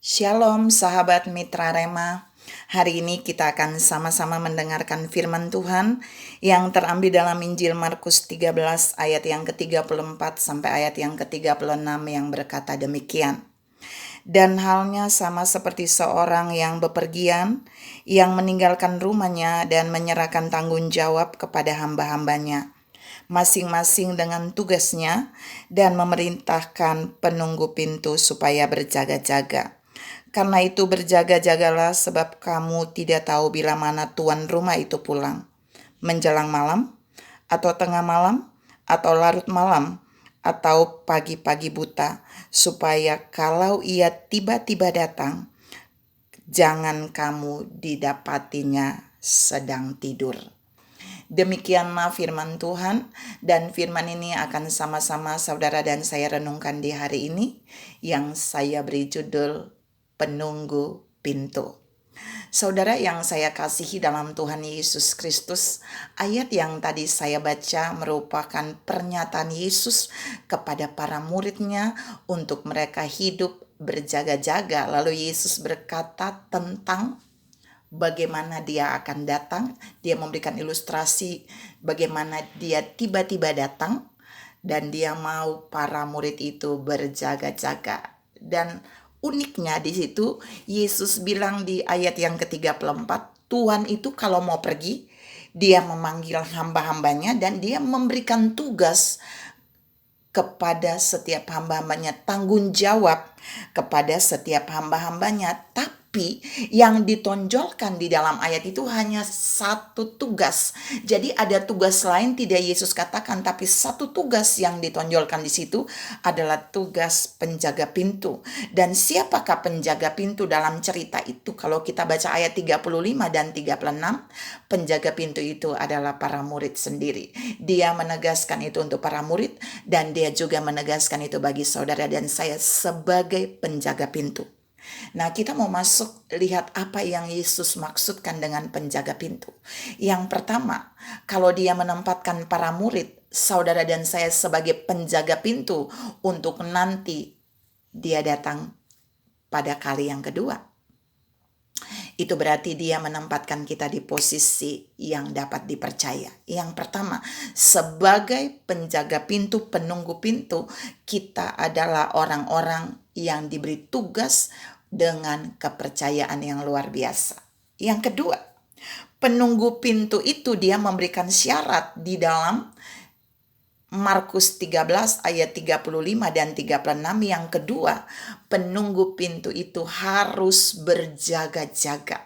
Shalom sahabat Mitra Rema. Hari ini kita akan sama-sama mendengarkan firman Tuhan yang terambil dalam Injil Markus 13 ayat yang ke-34 sampai ayat yang ke-36 yang berkata demikian. Dan halnya sama seperti seorang yang bepergian, yang meninggalkan rumahnya dan menyerahkan tanggung jawab kepada hamba-hambanya, masing-masing dengan tugasnya, dan memerintahkan penunggu pintu supaya berjaga-jaga. Karena itu berjaga-jagalah, sebab kamu tidak tahu bila mana tuan rumah itu pulang, menjelang malam, atau tengah malam, atau larut malam, atau pagi-pagi buta, supaya kalau ia tiba-tiba datang, jangan kamu didapatinya sedang tidur. Demikianlah firman Tuhan, dan firman ini akan sama-sama saudara dan saya renungkan di hari ini, yang saya beri judul Penunggu Pintu. Saudara yang saya kasihi dalam Tuhan Yesus Kristus, ayat yang tadi saya baca merupakan pernyataan Yesus kepada para muridnya untuk mereka hidup berjaga-jaga. Lalu Yesus berkata tentang bagaimana dia akan datang. Dia memberikan ilustrasi bagaimana dia tiba-tiba datang dan dia mau para murid itu berjaga-jaga. Dan uniknya di situ Yesus bilang di ayat yang ke-34, Tuhan itu kalau mau pergi, dia memanggil hamba-hambanya dan dia memberikan tugas kepada setiap hamba-hambanya, tanggung jawab kepada setiap hamba-hambanya. Tapi yang ditonjolkan di dalam ayat itu hanya satu tugas. Jadi ada tugas lain tidak Yesus katakan, tapi satu tugas yang ditonjolkan di situ adalah tugas penjaga pintu. Dan siapakah penjaga pintu dalam cerita itu? Kalau kita baca ayat 35 dan 36, penjaga pintu itu adalah para murid sendiri. Dia menegaskan itu untuk para murid, dan dia juga menegaskan itu bagi saudara dan saya sebagai penjaga pintu. Nah, kita mau masuk lihat apa yang Yesus maksudkan dengan penjaga pintu. Yang pertama, kalau dia menempatkan para murid, saudara dan saya sebagai penjaga pintu untuk nanti dia datang pada kali yang kedua. Itu berarti dia menempatkan kita di posisi yang dapat dipercaya. Yang pertama, sebagai penjaga pintu, penunggu pintu, kita adalah orang-orang yang diberi tugas dengan kepercayaan yang luar biasa. Yang kedua, penunggu pintu itu dia memberikan syarat di dalam Markus 13 ayat 35 dan 36. Yang kedua, penunggu pintu itu harus berjaga-jaga.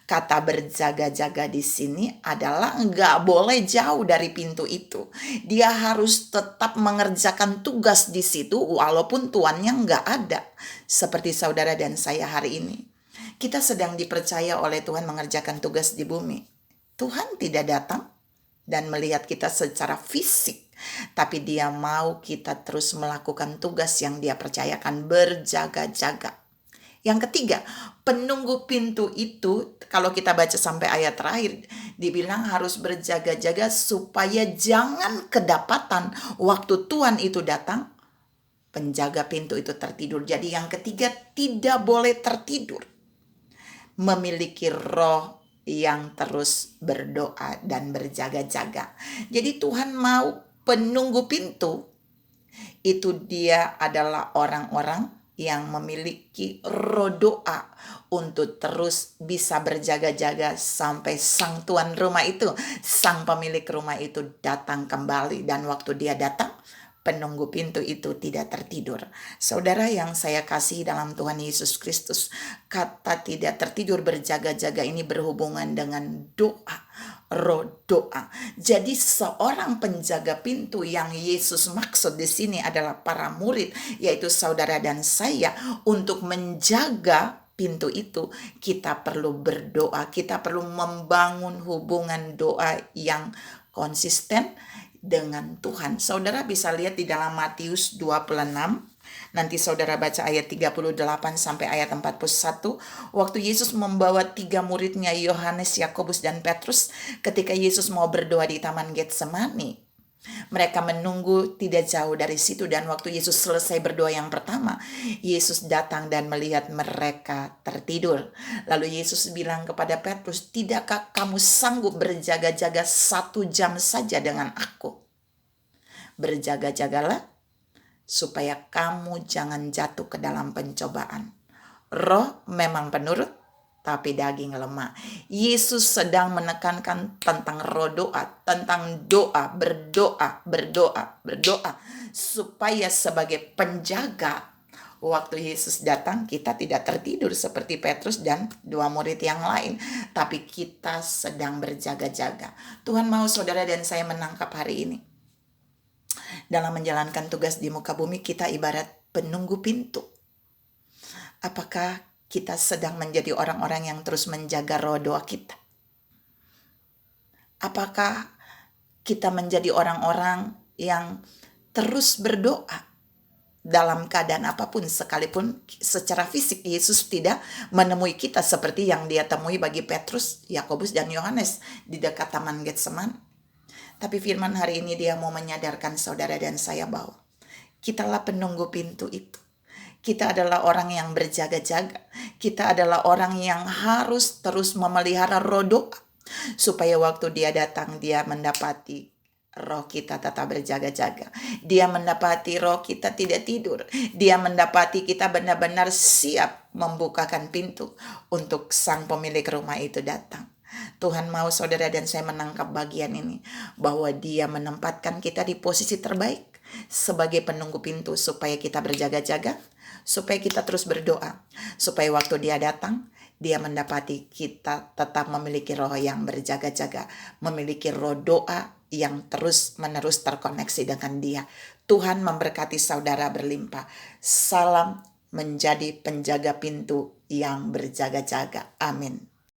Kata berjaga-jaga di sini adalah nggak boleh jauh dari pintu itu. Dia harus tetap mengerjakan tugas di situ walaupun tuannya nggak ada. Seperti saudara dan saya hari ini. Kita sedang dipercaya oleh Tuhan mengerjakan tugas di bumi. Tuhan tidak datang dan melihat kita secara fisik, tapi dia mau kita terus melakukan tugas yang dia percayakan, berjaga-jaga. Yang ketiga, penunggu pintu itu, kalau kita baca sampai ayat terakhir, dibilang harus berjaga-jaga supaya jangan kedapatan waktu Tuhan itu datang, penjaga pintu itu tertidur. Jadi yang ketiga, tidak boleh tertidur. Memiliki roh yang terus berdoa dan berjaga-jaga. Jadi Tuhan mau penunggu pintu itu dia adalah orang-orang yang memiliki roh doa untuk terus bisa berjaga-jaga sampai sang tuan rumah itu, sang pemilik rumah itu datang kembali. Dan waktu dia datang, penunggu pintu itu tidak tertidur. Saudara yang saya kasih dalam Tuhan Yesus Kristus, kata tidak tertidur, berjaga-jaga ini berhubungan dengan doa, roh doa. Jadi seorang penjaga pintu yang Yesus maksud di sini adalah para murid, yaitu saudara dan saya. Untuk menjaga pintu itu, kita perlu berdoa, kita perlu membangun hubungan doa yang konsisten dengan Tuhan. Saudara bisa lihat di dalam Matius 26. Nanti saudara baca ayat 38 sampai ayat 41. Waktu Yesus membawa 3 muridnya, Yohanes, Yakobus, dan Petrus, ketika Yesus mau berdoa di Taman Getsemani. Mereka menunggu tidak jauh dari situ, dan waktu Yesus selesai berdoa yang pertama, Yesus datang dan melihat mereka tertidur. Lalu Yesus bilang kepada Petrus, "Tidakkah kamu sanggup berjaga-jaga 1 jam saja dengan aku? Berjaga-jagalah supaya kamu jangan jatuh ke dalam pencobaan. Roh memang penurut, tapi daging lemah." Yesus sedang menekankan tentang roh doa, tentang doa, berdoa, supaya sebagai penjaga, waktu Yesus datang, kita tidak tertidur seperti Petrus dan 2 murid yang lain, tapi kita sedang berjaga-jaga. Tuhan mau saudara dan saya menangkap hari ini. Dalam menjalankan tugas di muka bumi, kita ibarat penunggu pintu. Apakah kita sedang menjadi orang-orang yang terus menjaga roh doa kita? Apakah kita menjadi orang-orang yang terus berdoa dalam keadaan apapun, sekalipun secara fisik Yesus tidak menemui kita seperti yang dia temui bagi Petrus, Yakobus, dan Yohanes di dekat Taman Getseman? Tapi firman hari ini dia mau menyadarkan saudara dan saya bahwa kitalah penunggu pintu itu. Kita adalah orang yang berjaga-jaga. Kita adalah orang yang harus terus memelihara roh doa, supaya waktu dia datang, dia mendapati roh kita tetap berjaga-jaga. Dia mendapati roh kita tidak tidur. Dia mendapati kita benar-benar siap membukakan pintu untuk sang pemilik rumah itu datang. Tuhan mau saudara dan saya menangkap bagian ini, bahwa dia menempatkan kita di posisi terbaik sebagai penunggu pintu, supaya kita berjaga-jaga, supaya kita terus berdoa, supaya waktu dia datang, dia mendapati kita tetap memiliki roh yang berjaga-jaga, memiliki roh doa yang terus-menerus terkoneksi dengan dia. Tuhan memberkati saudara berlimpah. Salam menjadi penjaga pintu yang berjaga-jaga. Amin.